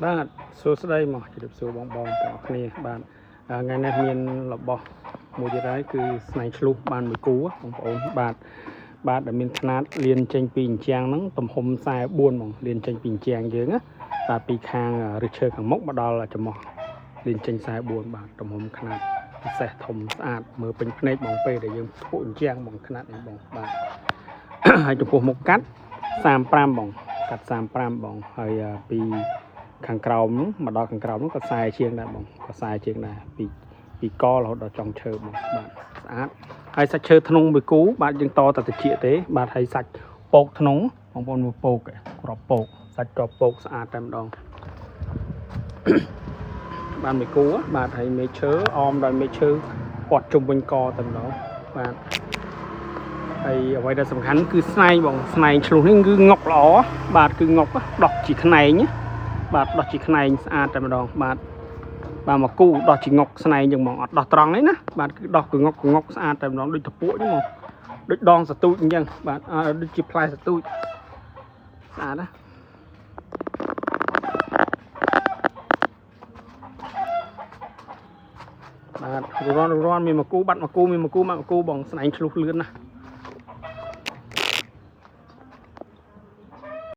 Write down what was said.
បាទសួស្តីមកជម្រាបសួរបងទាំងអស់គ្នាបាទថ្ងៃនេះមានរបស់មួយទៀតហើយគឺស្នែងឆ្លុះបានមួយគូបងប្អូនបាទដែលមានຂະຫນាតលៀនចេញពីអញ្ចាំងហ្នឹងទំហំ44ហ្មងលៀនចេញពីអញ្ចាំងយើងណាបាទពីខាងឫសឈើខាងមុខមកដល់ច្រមុះលៀនចេញ44បាទទំហំຂະຫນាតពិសេសធំស្អាតមើលពេញភ្នែកបងពេលដែលយើងធ្វើអញ្ចាំងបងຂະຫນាតនេះបងបាទហើយចំពោះមុខកាត់35បងកាត់35បងហើយពីខាងក្រោមនោះមកដល់ខាងក្រោមនោះក៏ខ្សែជាងដែរបងក៏ខ្សែជាងដែរពីករហូតដល់ចុងឈើបងបាទស្អាតហើយសាច់ឈើធ្នង់មួយគូបាទយើងតតែតិចទេបាទហើយសាច់ពកធ្នង់បងប្អូនមើលពកក្របពកសាច់ក្របពកស្អាតតែម្ដងបានមួយគូបាទហើយមេឈើអមដោយមេឈើពាត់ជុំវិញកតែម្ដងបាទហើយអ្វីដែលសំខាន់គឺស្នែងបងស្នែងឆ្លុះនេះគឺងុកល្អបាទគឺងុកដោះជាខ្នែងបាទដោះជាខ្នែងស្អាតតែម្ដងបាទមកគូដោះជាងុកស្នែងចឹងហ្មងអត់ដោះត្រង់ទេណាបាទគឺដោះគឺងុកស្អាតតែម្ដងដូចតពួកហ្នឹងហ្មងដូចដងសទូចអញ្ចឹងបាទដូចជាផ្លែសទូចស្អាតណាបាទរាន់មានមួយគូបាត់មួយគូមានមួយគូមកមួយគូបងស្នែងឆ្លុះលឿនណា